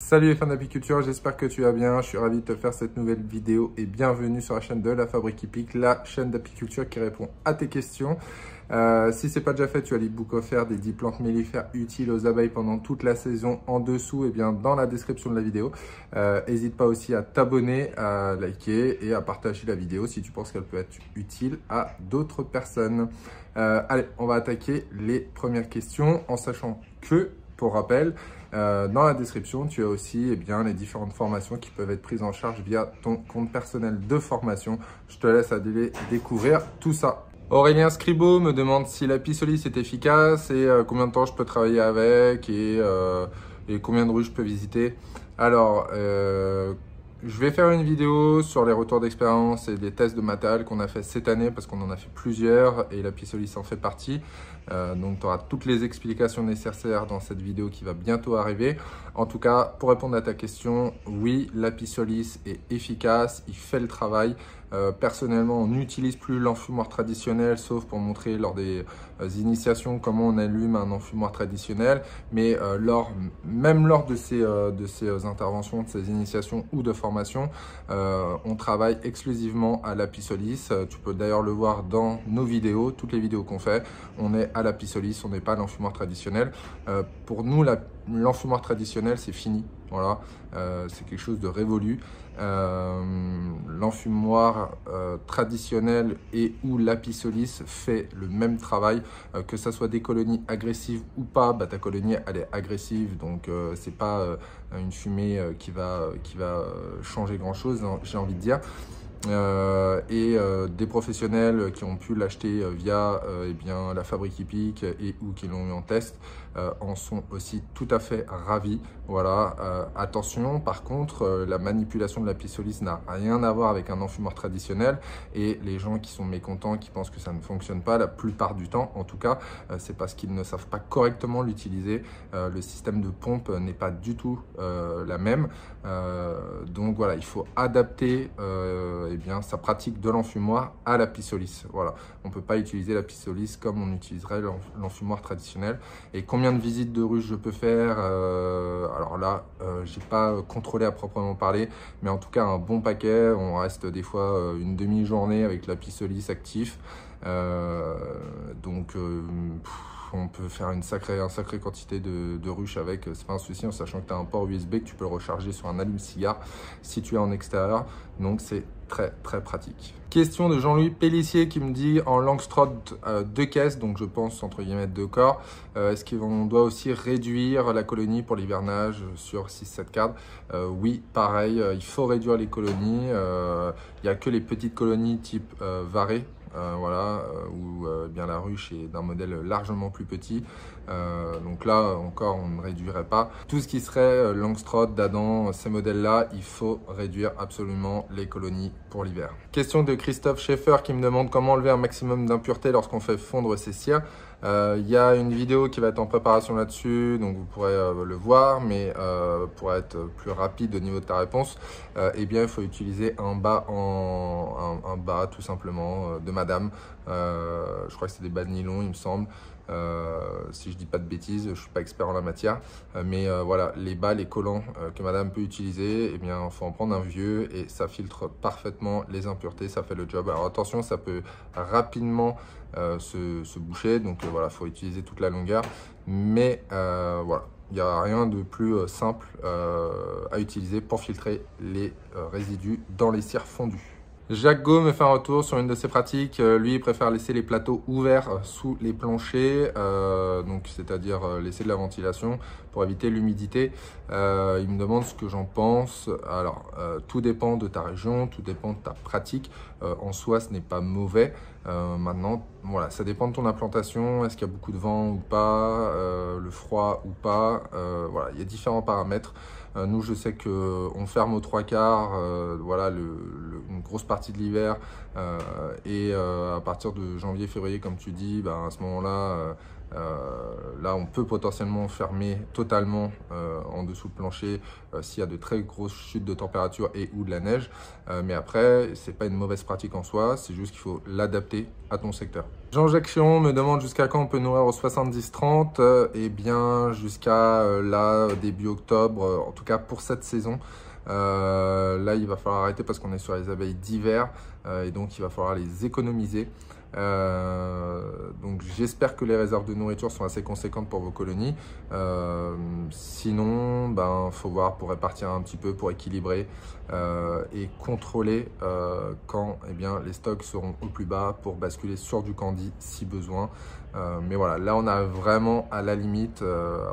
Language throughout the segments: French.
Salut les fans d'apiculture, j'espère que tu vas bien. Je suis ravi de te faire cette nouvelle vidéo et bienvenue sur la chaîne de La Fabrique qui pique, la chaîne d'apiculture qui répond à tes questions. Si ce n'est pas déjà fait, tu as l'e-book offert des 10 plantes mellifères utiles aux abeilles pendant toute la saison en dessous et bien dans la description de la vidéo. N'hésite pas aussi à t'abonner, à liker et à partager la vidéo si tu penses qu'elle peut être utile à d'autres personnes. Allez, on va attaquer les premières questions en sachant que, pour rappel, dans la description, tu as aussi les différentes formations qui peuvent être prises en charge via ton compte personnel de formation. Je te laisse aller découvrir tout ça. Aurélien Scribo me demande si la Pisolis est efficace et combien de temps je peux travailler avec et combien de ruches je peux visiter. Alors, je vais faire une vidéo sur les retours d'expérience et des tests de matériel qu'on a fait cette année parce qu'on en a fait plusieurs et la Pisolis en fait partie. Donc, tu auras toutes les explications nécessaires dans cette vidéo qui va bientôt arriver. En tout cas, pour répondre à ta question, oui, la Pisolis est efficace, il fait le travail. Personnellement, on n'utilise plus l'enfumoir traditionnel, sauf pour montrer lors des initiations comment on allume un enfumoir traditionnel. Mais même lors de ces interventions, de ces initiations ou de formation, on travaille exclusivement à la Pisolis. Tu peux d'ailleurs le voir dans nos vidéos, toutes les vidéos qu'on fait. On est à la Pisolis, on n'est pas à l'enfumoir traditionnel. Pour nous, l'enfumoir traditionnel, c'est fini. Voilà, c'est quelque chose de révolu. L'enfumoir traditionnel et ou la Pisolis fait le même travail, que ça soit des colonies agressives ou pas. Ta colonie elle est agressive, donc c'est pas une fumée qui va changer grand chose, j'ai envie de dire. Des professionnels qui ont pu l'acheter via la Fabrique qui pique et ou qui l'ont eu en test en sont aussi tout à fait ravis. Voilà, attention, par contre, la manipulation de la Pisolis n'a rien à voir avec un enfumoir traditionnel et les gens qui sont mécontents, qui pensent que ça ne fonctionne pas, la plupart du temps, en tout cas, c'est parce qu'ils ne savent pas correctement l'utiliser. Le système de pompe n'est pas du tout la même. Donc voilà, il faut adapter sa pratique de l'enfumoir à la Pisolis. Voilà, on ne peut pas utiliser la Pisolis comme on utiliserait l'enfumoir traditionnel. Et combien de visites de ruches je peux faire, alors là, j'ai pas contrôlé à proprement parler, mais en tout cas un bon paquet. On reste des fois une demi-journée avec la Pisolis actif. On peut faire une sacrée quantité de ruches avec, c'est pas un souci, en sachant que tu as un port USB que tu peux le recharger sur un allume-cigare si tu es en extérieur, donc c'est très pratique. Question de Jean-Louis Pellissier qui me dit en Langstroth 2 caisses, donc je pense entre guillemets 2 corps, est-ce qu'on doit aussi réduire la colonie pour l'hivernage sur 6-7 cartes? Oui, pareil, il faut réduire les colonies, il n'y a que les petites colonies type varé. Où la ruche est d'un modèle largement plus petit. Donc là encore on ne réduirait pas. Tout ce qui serait Langstroth, d'Adam, ces modèles-là, il faut réduire absolument les colonies pour l'hiver. Question de Christophe Schaeffer qui me demande comment enlever un maximum d'impuretés lorsqu'on fait fondre ses cires. Il y a une vidéo qui va être en préparation là-dessus, donc vous pourrez le voir, mais pour être plus rapide au niveau de ta réponse, il faut utiliser un bas tout simplement de madame. Je crois que c'est des bas de nylon, il me semble. Si je dis pas de bêtises, je suis pas expert en la matière, voilà, les bas, les collants que madame peut utiliser, il faut en prendre un vieux et ça filtre parfaitement les impuretés, ça fait le job. Alors attention, ça peut rapidement se boucher, donc voilà, faut utiliser toute la longueur, mais voilà, il n'y a rien de plus simple à utiliser pour filtrer les résidus dans les cires fondues. Jacques Go me fait un retour sur une de ses pratiques. Lui, il préfère laisser les plateaux ouverts sous les planchers, c'est-à-dire laisser de la ventilation pour éviter l'humidité. Il me demande ce que j'en pense. Alors, tout dépend de ta région, tout dépend de ta pratique. En soi, ce n'est pas mauvais. Maintenant, voilà, ça dépend de ton implantation. Est-ce qu'il y a beaucoup de vent ou pas, le froid ou pas. Voilà, il y a différents paramètres. Nous, je sais qu'on ferme aux 3/4, une grosse partie de l'hiver à partir de janvier-février, comme tu dis, à ce moment-là, Là, on peut potentiellement fermer totalement en dessous le plancher s'il y a de très grosses chutes de température et ou de la neige. Mais après, c'est pas une mauvaise pratique en soi, c'est juste qu'il faut l'adapter à ton secteur. Jean-Jacques Chiron me demande jusqu'à quand on peut nourrir au 70-30. Eh bien, jusqu'à là, début octobre, en tout cas pour cette saison. Là, il va falloir arrêter parce qu'on est sur les abeilles d'hiver et donc il va falloir les économiser. Donc j'espère que les réserves de nourriture sont assez conséquentes pour vos colonies. Sinon, faut voir pour répartir un petit peu, pour équilibrer et contrôler quand les stocks seront au plus bas pour basculer sur du candy si besoin. Mais voilà, là on a vraiment à la limite,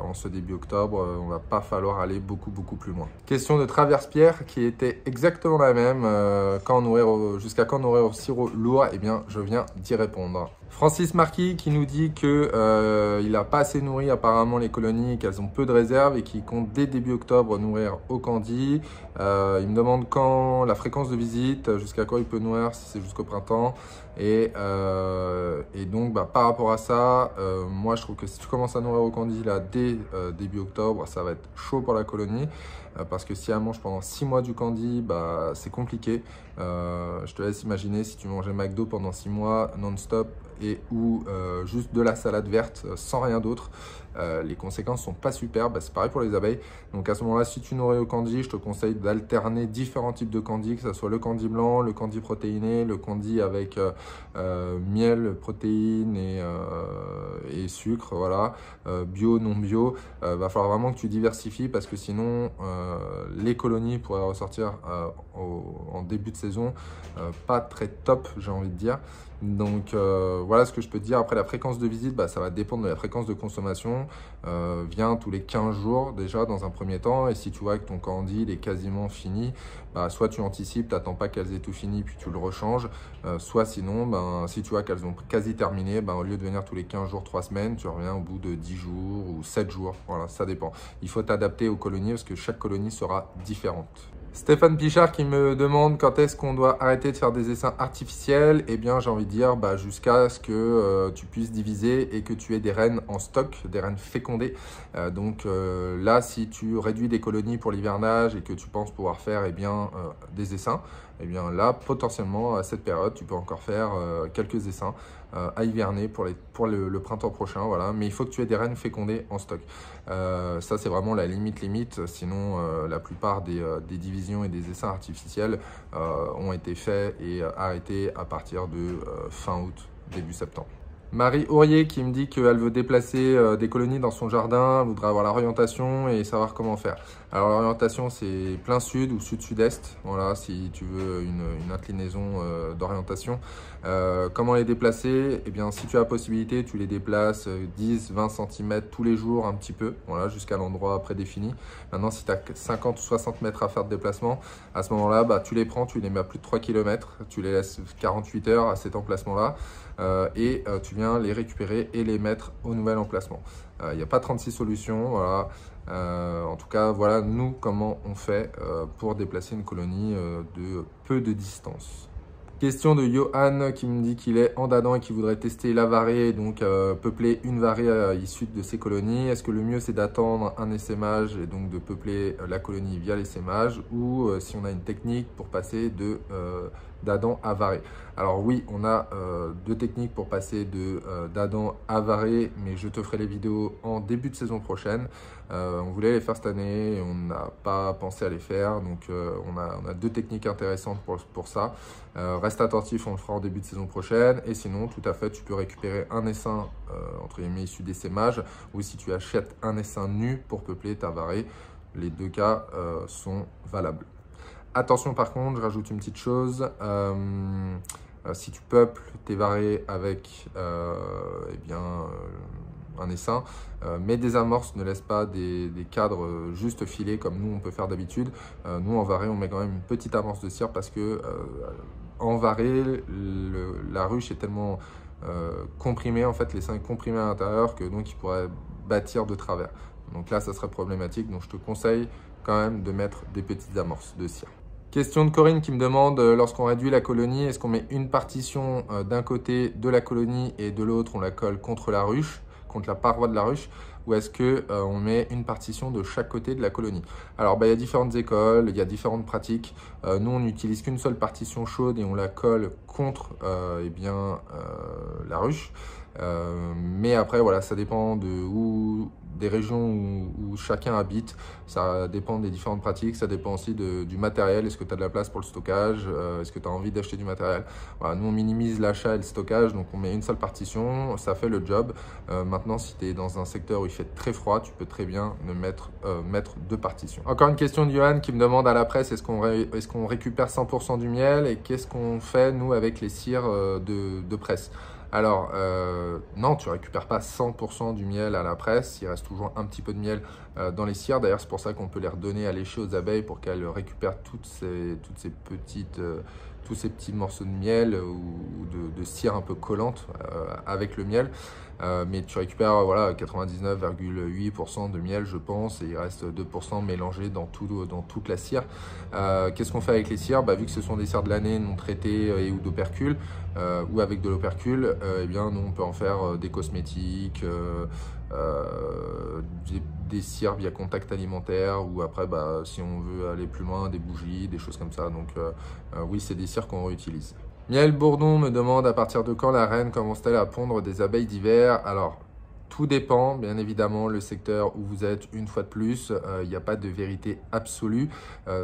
en ce début octobre, on va pas falloir aller beaucoup plus loin. Question de Traverse-Pierre qui était exactement la même, jusqu'à quand nourrir au sirop lourd, eh bien je viens d'y répondre. Francis Marquis qui nous dit que il n'a pas assez nourri apparemment les colonies, qu'elles ont peu de réserves et qu'il compte dès début octobre nourrir au candy. Il me demande quand la fréquence de visite, jusqu'à quand il peut nourrir, si c'est jusqu'au printemps. Et donc par rapport à ça, moi je trouve que si tu commences à nourrir au candy là dès début octobre, ça va être chaud pour la colonie. Parce que si elle mange pendant 6 mois du candy, c'est compliqué. Je te laisse imaginer si tu mangeais McDo pendant 6 mois non-stop et ou juste de la salade verte sans rien d'autre. Les conséquences sont pas super, c'est pareil pour les abeilles. Donc à ce moment-là, si tu nourris au candy, je te conseille d'alterner différents types de candy, que ce soit le candy blanc, le candy protéiné, le candy avec miel, protéines et sucre, voilà, bio, non bio. Va falloir vraiment que tu diversifies parce que sinon les colonies pourraient ressortir en début de saison pas très top, j'ai envie de dire. Donc voilà ce que je peux te dire. Après la fréquence de visite, ça va dépendre de la fréquence de consommation. Viens tous les 15 jours déjà dans un premier temps. Et si tu vois que ton candy il est quasiment fini, soit tu anticipes, tu n'attends pas qu'elles aient tout fini puis tu le rechanges. Soit sinon, si tu vois qu'elles ont quasi terminé, au lieu de venir tous les 15 jours, 3 semaines, tu reviens au bout de 10 jours ou 7 jours. Voilà, ça dépend. Il faut t'adapter aux colonies parce que chaque colonie sera différente. Stéphane Pichard qui me demande quand est-ce qu'on doit arrêter de faire des essaims artificiels. Eh bien, j'ai envie de dire jusqu'à ce que tu puisses diviser et que tu aies des reines en stock, des reines fécondées. Donc là, si tu réduis des colonies pour l'hivernage et que tu penses pouvoir faire des essaims, eh bien là, potentiellement, à cette période, tu peux encore faire quelques essaims à hiverner pour le printemps prochain. Voilà. Mais il faut que tu aies des reines fécondées en stock. Ça, c'est vraiment la limite. Sinon, la plupart des divisions et des essaims artificiels ont été faits et arrêtés à partir de fin août, début septembre. Marie Aurier qui me dit qu'elle veut déplacer des colonies dans son jardin, elle voudrait avoir l'orientation et savoir comment faire. Alors l'orientation c'est plein sud ou sud-sud-est, voilà, si tu veux une inclinaison d'orientation. Comment les déplacer? Eh bien si tu as la possibilité, tu les déplaces 10-20 cm tous les jours un petit peu, voilà, jusqu'à l'endroit prédéfini. Maintenant si tu as 50 ou 60 mètres à faire de déplacement, à ce moment-là, tu les prends, tu les mets à plus de 3 km, tu les laisses 48 heures à cet emplacement-là. Tu viens les récupérer et les mettre au nouvel emplacement. Il n'y a pas 36 solutions, voilà. En tout cas, voilà nous comment on fait pour déplacer une colonie de peu de distance. Question de Johan qui me dit qu'il est en Dadan et qui voudrait tester la varée, donc peupler une varée issue de ses colonies. Est-ce que le mieux c'est d'attendre un essaimage et donc de peupler la colonie via l'essaimage ou si on a une technique pour passer de d'Adam à varée? Alors oui, on a deux techniques pour passer d'Adam à varée, mais je te ferai les vidéos en début de saison prochaine. On voulait les faire cette année et on n'a pas pensé à les faire, donc on a deux techniques intéressantes pour ça. Reste attentif, on le fera en début de saison prochaine. Et sinon, tout à fait, tu peux récupérer un essaim entre guillemets issu d'essaimage, ou si tu achètes un essaim nu pour peupler ta varée, les deux cas sont valables. Attention par contre, je rajoute une petite chose, si tu peuples tes varées avec un essaim, mets des amorces, ne laisse pas des cadres juste filés comme nous on peut faire d'habitude. Nous en varée on met quand même une petite amorce de cire parce que en varée la ruche est tellement comprimée, en fait l'essaim est comprimé à l'intérieur que donc il pourrait bâtir de travers. Donc là ça serait problématique, donc je te conseille quand même de mettre des petites amorces de cire. Question de Corinne qui me demande, lorsqu'on réduit la colonie, est-ce qu'on met une partition d'un côté de la colonie et de l'autre on la colle contre la ruche? contre la paroi de la ruche, ou est-ce que on met une partition de chaque côté de la colonie? Alors, il y a différentes écoles, il y a différentes pratiques. Nous, on n'utilise qu'une seule partition chaude et on la colle contre la ruche. Mais après, voilà, ça dépend des régions où chacun habite. Ça dépend des différentes pratiques. Ça dépend aussi du matériel. Est-ce que tu as de la place pour le stockage? Est-ce que tu as envie d'acheter du matériel? Voilà, nous, on minimise l'achat et le stockage. Donc, on met une seule partition. Ça fait le job. Maintenant, si tu es dans un secteur où il fait très froid, tu peux très bien mettre 2 partitions. Encore une question de Johan qui me demande à la presse, est-ce qu'on récupère 100% du miel et qu'est-ce qu'on fait, nous, avec les cires de presse? Alors, non, tu ne récupères pas 100% du miel à la presse. Il reste toujours un petit peu de miel dans les cires. D'ailleurs, c'est pour ça qu'on peut les redonner à lécher aux abeilles pour qu'elles récupèrent tous ces petits morceaux de miel ou de cire un peu collante avec le miel. Mais tu récupères voilà, 99,8% de miel, je pense, et il reste 2% mélangés dans toute la cire. Qu'est-ce qu'on fait avec les cires? Vu que ce sont des cires de l'année non traitées et ou d'opercule, ou avec de l'opercule, eh bien, nous, on peut en faire des cosmétiques, des cires via contact alimentaire, ou après, si on veut aller plus loin, des bougies, des choses comme ça. Donc, oui, c'est des cires qu'on réutilise. Miel Bourdon me demande à partir de quand la reine commence-t-elle à pondre des abeilles d'hiver? Alors, tout dépend, bien évidemment, le secteur où vous êtes, une fois de plus, il n'y a pas de vérité absolue.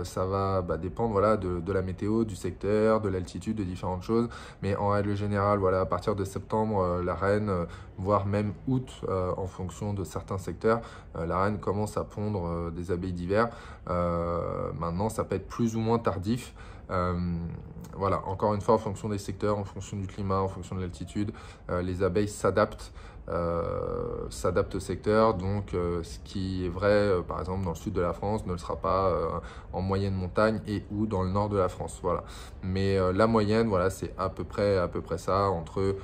Ça va dépendre voilà, de la météo, du secteur, de l'altitude, de différentes choses. Mais en règle générale, voilà, à partir de septembre, la reine, voire même août, en fonction de certains secteurs, la reine commence à pondre des abeilles d'hiver. Maintenant, ça peut être plus ou moins tardif. Voilà, encore une fois, en fonction des secteurs, en fonction du climat, en fonction de l'altitude, les abeilles s'adaptent au secteur. Donc, ce qui est vrai, par exemple, dans le sud de la France, ne le sera pas en moyenne montagne et ou dans le nord de la France. Voilà. Mais la moyenne, voilà, c'est à peu près ça, entre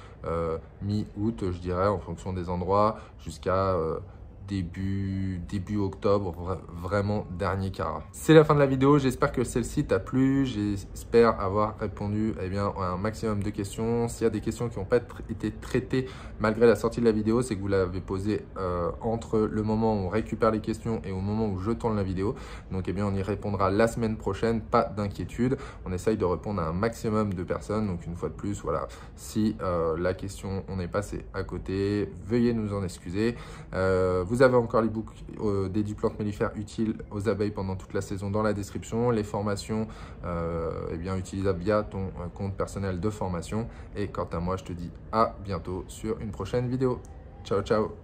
mi-août, je dirais, en fonction des endroits, jusqu'à début octobre, vraiment dernier quart. C'est la fin de la vidéo, j'espère que celle-ci t'a plu, j'espère avoir répondu à un maximum de questions. S'il y a des questions qui n'ont pas été traitées malgré la sortie de la vidéo, c'est que vous l'avez posée entre le moment où on récupère les questions et au moment où je tourne la vidéo. Donc on y répondra la semaine prochaine, pas d'inquiétude. On essaye de répondre à un maximum de personnes. Donc une fois de plus, voilà, si la question on est passé à côté, veuillez nous en excuser. Vous avez encore l'ebook des 10 plantes mellifères utiles aux abeilles pendant toute la saison dans la description. Les formations utilisables via ton compte personnel de formation. Et quant à moi, je te dis à bientôt sur une prochaine vidéo. Ciao, ciao!